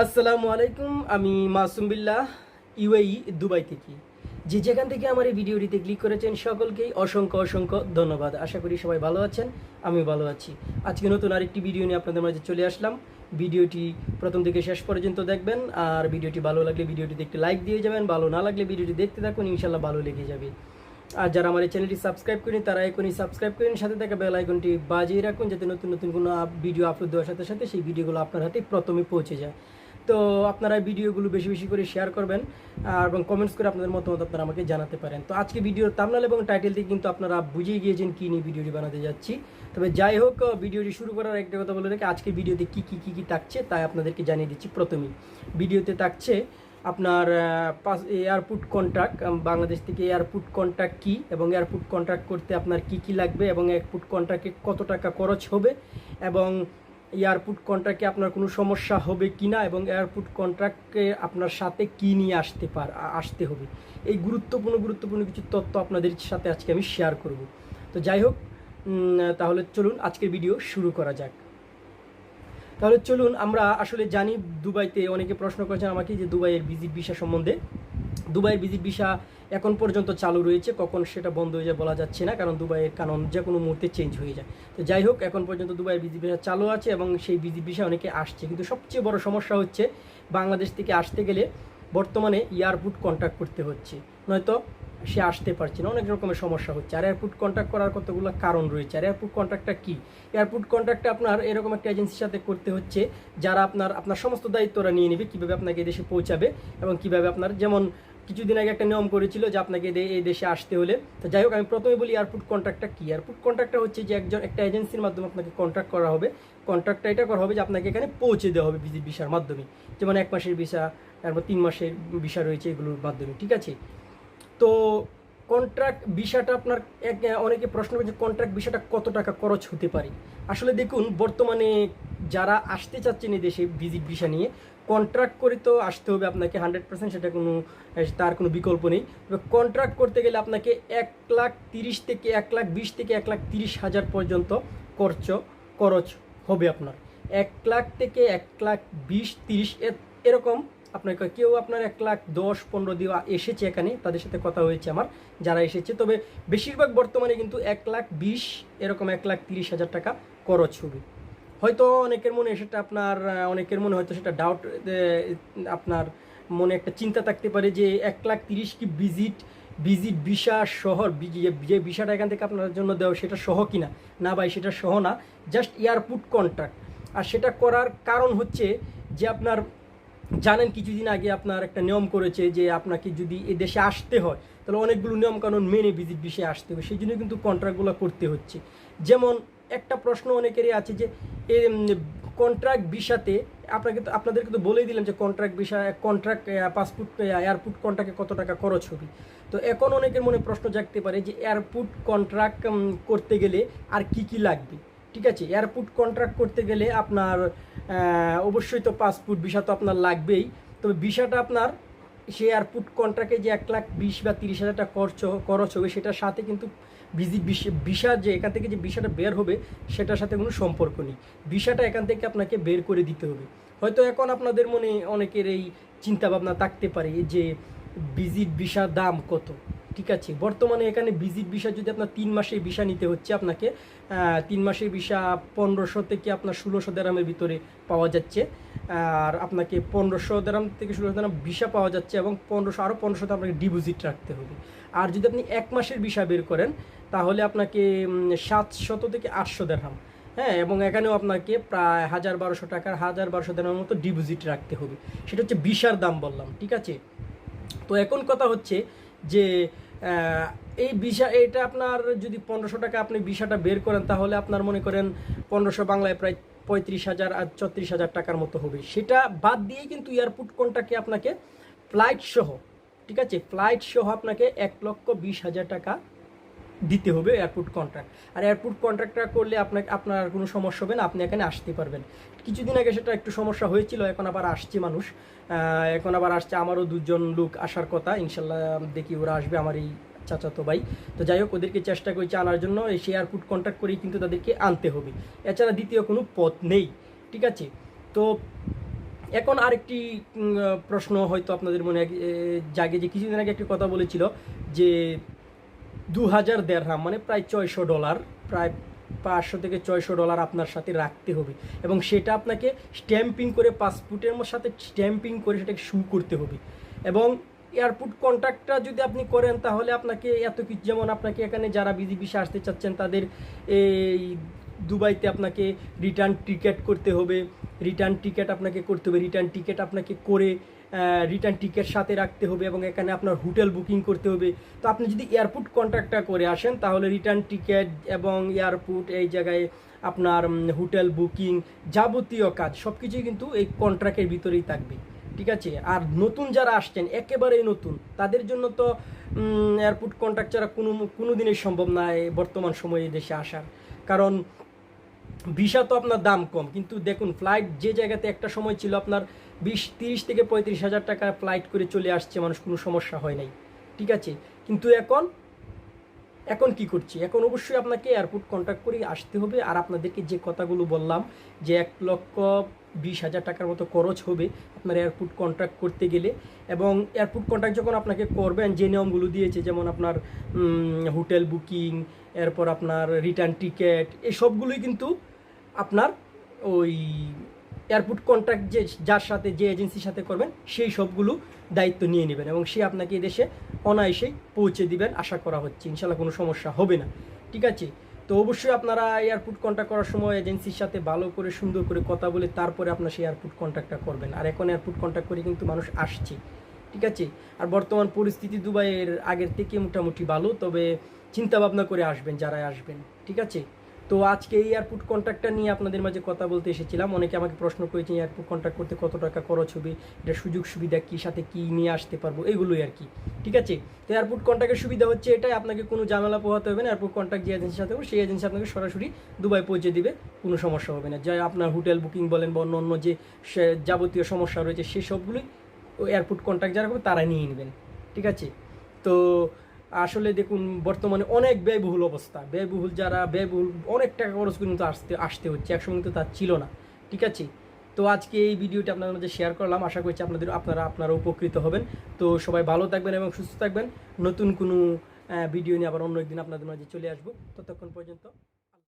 আসসালামু আলাইকুম। আমি মাসুম বিল্লাহ, ইউএই দুবাই থেকে। যেখান থেকে আমার এই ভিডিওটিতে ক্লিক করেছেন সকলকেই অসংখ্য অসংখ্য ধন্যবাদ। আশা করি সবাই ভালো আছেন, আমি ভালো আছি। আজকে নতুন আরেকটি ভিডিও নিয়ে আপনাদের মাঝে চলে আসলাম। ভিডিওটি প্রথম থেকে শেষ পর্যন্ত দেখবেন, আর ভিডিওটি ভালো লাগলে ভিডিওটিতে একটি লাইক দিয়ে যাবেন। ভালো না লাগলে ভিডিওটি দেখতে থাকুন, ইনশাল্লাহ ভালো লেগে যাবে। আর যারা আমার এই চ্যানেলটি সাবস্ক্রাইব করেন তারা এখনই সাবস্ক্রাইব করেন, সাথে থাকা বেল আইকনটি বাজিয়ে রাখুন, যাতে নতুন নতুন কোনো ভিডিও আপলোড দেওয়ার সাথে সাথে সেই ভিডিওগুলো আপনার হাতে প্রথমে পৌঁছে যায়। তো আপনারা ভিডিওগুলো বেশি বেশি করে শেয়ার করবেন এবং কমেন্টস করে আপনাদের মতামত আপনারা আমাকে জানাতে পারেন। তো আজকে ভিডিওর থাম্বনেল এবং টাইটেল থেকে কিন্তু আপনারা বুঝিয়ে গিয়েছেন কী নিয়ে ভিডিওটি বানাতে যাচ্ছি। তবে যাই হোক, ভিডিওটি শুরু করার একটা কথা বলে রেখে আজকের ভিডিওতে কী থাকছে তাই আপনাদেরকে জানিয়ে দিচ্ছি। প্রথমেই ভিডিওতে থাকছে আপনার এয়ারপোর্ট কন্ট্রাক্ট, বাংলাদেশ থেকে এয়ারপোর্ট কন্ট্রাক্ট কী এবং এয়ারপোর্ট কন্ট্রাক্ট করতে আপনার কী লাগবে এবং এয়ারপোর্ট কন্ট্রাক্টে কত টাকা খরচ হবে এবং এয়ারপোর্ট কন্ট্রাক্টে আপনার কোনো সমস্যা হবে কি না এবং এয়ারপোর্ট কন্ট্রাক্টে আপনার সাথে কী নিয়ে আসতে হবে, এই গুরুত্বপূর্ণ কিছু তথ্য আপনাদের সাথে আজকে আমি শেয়ার করব। তো যাই হোক, তাহলে চলুন আজকের ভিডিও শুরু করা যাক। তাহলে চলুন, আমরা আসলে জানি দুবাইতে অনেকে প্রশ্ন করেছেন আমাকে যে দুবাইয়ের ভিজিট ভিসা সম্বন্ধে। দুবাইয়ের ভিজিট ভিসা এখন পর্যন্ত চালু রয়েছে, কখন সেটা বন্ধ হয়ে যায় বলা যাচ্ছে না, কারণ দুবাইয়ের কানুন যে কোনো মুহূর্তে চেঞ্জ হয়ে যায়। তো যাই হোক, এখন পর্যন্ত দুবাইয়ের ভিজিট ভিসা চালু আছে এবং সেই ভিজিট ভিসা অনেকে আসছে, কিন্তু সবচেয়ে বড় সমস্যা হচ্ছে বাংলাদেশ থেকে আসতে গেলে বর্তমানে এয়ারপোর্ট কন্ট্যাক্ট করতে হচ্ছে, নয়তো সে আসতে পারছে না। অনেক রকমের সমস্যা হচ্ছে। আর এয়ারপোর্ট কন্ট্যাক্ট করার কতগুলো কারণ রয়েছে। আর এয়ারপোর্ট কন্ট্রাক্টটা কী? এয়ারপোর্ট কন্ট্রাক্টটা আপনার এরকম একটা এজেন্সির সাথে করতে হচ্ছে যারা আপনার সমস্ত দায়িত্বরা নিয়ে নেবে, কীভাবে আপনাকে এই দেশে পৌঁছাবে এবং কীভাবে আপনার, যেমন কিছুদিন আগে একটা নিয়ম করেছিল যে আপনাকে এই দেশে আসতে হলে। তো যাই হোক, আমি প্রথমে বলি এয়ারপোর্ট কন্ট্রাক্টটা কী। এয়ারপোর্ট কন্ট্রাক্টটা হচ্ছে যে একটা এজেন্সির মাধ্যমে আপনাকে কন্ট্রাক্ট করা হবে। কন্ট্রাক্টটা এটা করা হবে যে আপনাকে এখানে পৌঁছে দেওয়া হবে ভিজিট ভিসার মাধ্যমে, যেমন 1 মাসের ভিসা, তারপর 3 মাসের ভিসা রয়েছে, এগুলোর মাধ্যমে। ঠিক আছে? তো কন্ট্রাক্ট ভিসাটা আপনার অনেকে প্রশ্ন করছে কন্ট্রাক্ট ভিসাটা কত টাকা খরচ হতে পারে। আসলে দেখুন, বর্তমানে যারা আসতে চাচ্ছেন এই দেশে ভিজিট ভিসা নিয়ে, কন্ট্রাক্ট করে তো আসতে হবে আপনাকে 100%, সেটা তার কোনো বিকল্প নেই। তবে কন্ট্রাক্ট করতে গেলে আপনাকে 1,30,000 থেকে 1,20,000 থেকে 1,30,000 পর্যন্ত খরচ হবে আপনার। 1,00,000 থেকে 1,20,000-30 এরকম আপনাকে। কেউ আপনার 1,10,15 দিয়ে এসেছে, এখানে তাদের সাথে কথা হয়েছে আমার, যারা এসেছে। তবে বেশিরভাগ বর্তমানে কিন্তু 1,20,000 এরকম 1,30,000 টাকা খরচ হবে। হয়তো অনেকের মনে হয়তো সেটা ডাউট, আপনার মনে একটা চিন্তা থাকতে পারে যে 1,30,000 কি ভিজিট ভিসা সহ, যে ভিসাটা এখান থেকে আপনার জন্য দেওয়া সেটা সহ কিনা। না ভাই, সেটা সহ না, জাস্ট এয়ারপোর্ট কন্ট্রাক্ট। আর সেটা করার কারণ হচ্ছে যে আপনার জানেন কিছুদিন আগে আপনার একটা নিয়ম করেছে যে আপনাকে যদি এ দেশে আসতে হয় তাহলে অনেকগুলো নিয়মকানুন মেনে ভিজিট ভিসায় আসতে হবে, সেই জন্য কিন্তু কন্ট্রাক্টগুলো করতে হচ্ছে। যেমন একটা প্রশ্ন অনেকেরই আছে যে কন্ট্রাক্ট ভিসাতে আপনাদেরকে তো বলেই দিলাম যে কন্ট্রাক্ট পাসপোর্ট এয়ারপোর্ট কন্ট্রাক্টে কত টাকা খরচ হবে। তো এখন অনেকের মনে প্রশ্ন জাগতে পারে যে এয়ারপোর্ট কন্ট্রাক্ট করতে গেলে আর কি লাগবে। ঠিক আছে, এয়ারপোর্ট কন্ট্রাক্ট করতে গেলে আপনার অবশ্যই তো পাসপোর্ট ভিসা তো আপনার লাগবেই। তবে ভিসাটা আপনার সে এয়ারপোর্ট কন্ট্রাক্টে যে 1,20,000 বা 30,000 টাকা খরচ হবে, সেটার সাথে কিন্তু ভিসা যে এখান থেকে যে ভিসাটা বের হবে সেটার সাথে কোনো সম্পর্ক নেই। ভিসাটা এখান থেকে আপনাকে বের করে দিতে হবে। হয়তো এখন আপনাদের মনে অনেকের এই চিন্তাভাবনা থাকতে পারে যে ভিজিট ভিসার দাম কত। ঠিক আছে, বর্তমানে এখানে ভিজিট ভিসা যদি আপনার 3 মাসের ভিসা নিতে হচ্ছে আপনাকে, 3 মাসের ভিসা 1500 থেকে আপনার 1600 দিরহামের ভিতরে পাওয়া যাচ্ছে। আর আপনাকে 1500 দিরহাম থেকে 1600 দিরহাম ভিসা পাওয়া যাচ্ছে এবং 1500 আপনাকে ডিপোজিট রাখতে হবে। আর যদি আপনি 1 মাসের ভিসা বের করেন তাহলে আপনাকে 700 থেকে 800 দিরহাম, হ্যাঁ, এবং এখানেও আপনাকে প্রায় 1,000-1,200 টাকার 1,000-1,200 দিরহামের মতো ডিপোজিট রাখতে হবে। সেটা হচ্ছে ভিসার দাম বললাম। ঠিক আছে, তো এখন কথা হচ্ছে যে এই এটা আপনার যদি 1500 টাকা আপনি ভিসাটা বের করেন তাহলে আপনার মনে করেন 1500 বাংলায় প্রায় 35,000 আর 34,000 টাকার মতো হবে। সেটা বাদ দিয়েই কিন্তু এয়ারপোর্ট কোনটাকে আপনাকে ফ্লাইট সহ, ঠিক আছে, ফ্লাইট সহ আপনাকে 1,20,000 টাকা দিতে হবে এয়ারপোর্ট কন্ট্রাক্ট। আর এয়ারপোর্ট কন্ট্রাক্টটা করলে আপনার কোনো সমস্যা হবে না, আপনি এখানে আসতে পারবেন। কিছুদিন আগে সেটা একটু সমস্যা হয়েছিল, এখন আবার আসছে মানুষ, এখন আবার আসছে। আমারও 2জন লোক আসার কথা, ইনশাল্লাহ দেখি ওরা আসবে, আমার এই চাচাতো ভাই। তো যাই হোক, ওদেরকে চেষ্টা করছি আনার জন্য। সেই এয়ারপোর্ট কন্ট্রাক্ট করেই কিন্তু তাদেরকে আনতে হবে, এছাড়া দ্বিতীয় কোনো পথ নেই। ঠিক আছে, তো এখন আরেকটি প্রশ্ন হয়তো আপনাদের মনে জাগে, যে কিছুদিন আগে একটি কথা বলেছিল যে 2000 দেরহাম মানে প্রায় $600, প্রায় $500 থেকে $600 আপনার সাথে রাখতে হবে, এবং সেটা আপনাকে স্ট্যাম্পিং করে পাসপোর্টের সাথে স্ট্যাম্পিং করে সেটাকে শু করতে হবে। এবং এয়ারপোর্ট কন্ট্রাক্টটা যদি আপনি করেন তাহলে আপনাকে এত কিছু, যেমন আপনাকে এখানে যারা বিদেশে আসতে চাচ্ছেন তাদের এই দুবাইতে আপনাকে রিটার্ন টিকিট করতে হবে, রিটার্ন টিকিট আপনাকে করে রিটার্ন টিকিট সাথে রাখতে হবে, এবং এখানে আপনার হোটেল বুকিং করতে হবে। তো আপনি যদি এয়ারপোর্ট কন্ট্রাক্টটা করে আসেন তাহলে রিটার্ন টিকিট এবং এয়ারপোর্ট এই জায়গায় আপনার হোটেল বুকিং যাবতীয় কাজ সব কিছুই কিন্তু এই কন্ট্রাক্টের ভিতরেই থাকবে, ঠিক আছে। আর নতুন যারা আসছেন, একেবারেই নতুন, তাদের জন্য তো এয়ারপোর্ট কন্ট্রাক্ট ছাড়া কোনো দিনই সম্ভব নয় বর্তমান সময়ে দেশে আসার। কারণ ভিসা তো আপনার দাম কম, কিন্তু দেখুন ফ্লাইট যে জায়গাতে একটা সময় ছিল আপনার 30 থেকে 35 হাজার টাকা ফ্লাইট করে চলে আসছে মানুষ, কোনো সমস্যা হয় নাই, ঠিক আছে। কিন্তু এখন কি করছি, এখন অবশ্যই আপনাকে এয়ারপোর্ট কন্ট্যাক্ট করে আসতে হবে। আর আপনাদেরকে যে কথাগুলো বললাম যে 1,20,000 টাকার মতো খরচ হবে আপনার এয়ারপোর্ট কন্ট্রাক্ট করতে গেলে, এবং এয়ারপোর্ট কন্ট্রাক্ট যখন আপনাকে করবেন যে নিয়মগুলো দিয়েছে, যেমন আপনার হোটেল বুকিং, এরপর আপনার রিটার্ন টিকিট, এই সবগুলোই কিন্তু আপনার ওই এয়ারপোর্ট কন্ট্রাক্ট যার সাথে যে এজেন্সির সাথে করবেন সেই সবগুলো দায়িত্ব নিয়ে নেবেন, এবং সে আপনাকে দেশে অনায়াসেই পৌঁছে দিবেন আশা করা হচ্ছে। ইনশাল্লাহ কোনো সমস্যা হবে না, ঠিক আছে। তো অবশ্যই আপনারা এয়ারপোর্ট কন্ট্যাক্ট করার সময় এজেন্সির সাথে ভালো করে সুন্দর করে কথা বলে তারপরে আপনার সেই এয়ারপোর্ট কন্ট্যাক্টটা করবেন। আর এখন এয়ারপোর্ট কন্ট্যাক্ট করে কিন্তু মানুষ আসছে, ঠিক আছে। আর বর্তমান পরিস্থিতি দুবাইয়ের আগের থেকে মোটামুটি ভালো, তবে চিন্তা ভাবনা করে আসবেন যারা আসবেন, ঠিক আছে। তো আজকে এই এয়ারপোর্ট কন্ট্রাক্টটা নিয়ে আপনাদের মাঝে কথা বলতে এসেছিলাম। অনেকে আমাকে প্রশ্ন করেছেন এয়ারপোর্ট কন্ট্রাক্ট করতে কত টাকা খরচ হবে, এটা সুযোগ সুবিধা কী, সাথে কী নিয়ে আসতে পারবো, এগুলোই আর কি, ঠিক আছে। তো এয়ারপোর্ট কন্ট্রাক্টের সুবিধা হচ্ছে এটাই, আপনাকে কোনো ঝামেলা পোহাতে হবে না। এয়ারপোর্ট কন্ট্রাক্ট যে এজেন্সির সাথে হবে সেই এজেন্সি আপনাকে সরাসরি দুবাই পৌঁছে দিবে, কোনো সমস্যা হবে না। যা আপনার হোটেল বুকিং বলেন বা অন্য যে যাবতীয় সমস্যা রয়েছে সেই সবগুলোই এয়ারপোর্ট কন্ট্রাক্ট যারা করবে তারা নিয়ে নেবেন, ঠিক আছে। তো আসলে দেখুন বর্তমানে অনেক ব্যয়বহুল অবস্থা, ব্যয়বহুল অনেক টাকা খরচ করে কিন্তু আসতে হচ্ছে, একসময় কিন্তু তা ছিল না, ঠিক আছে। তো আজকে এই ভিডিওটি আপনাদের মধ্যে শেয়ার করলাম, আশা করছি আপনারা উপকৃত হবেন। তো সবাই ভালো থাকবেন এবং সুস্থ থাকবেন। নতুন কোনো ভিডিও নিয়ে আবার অন্য একদিন আপনাদের মাঝে চলে আসবো, ততক্ষণ পর্যন্ত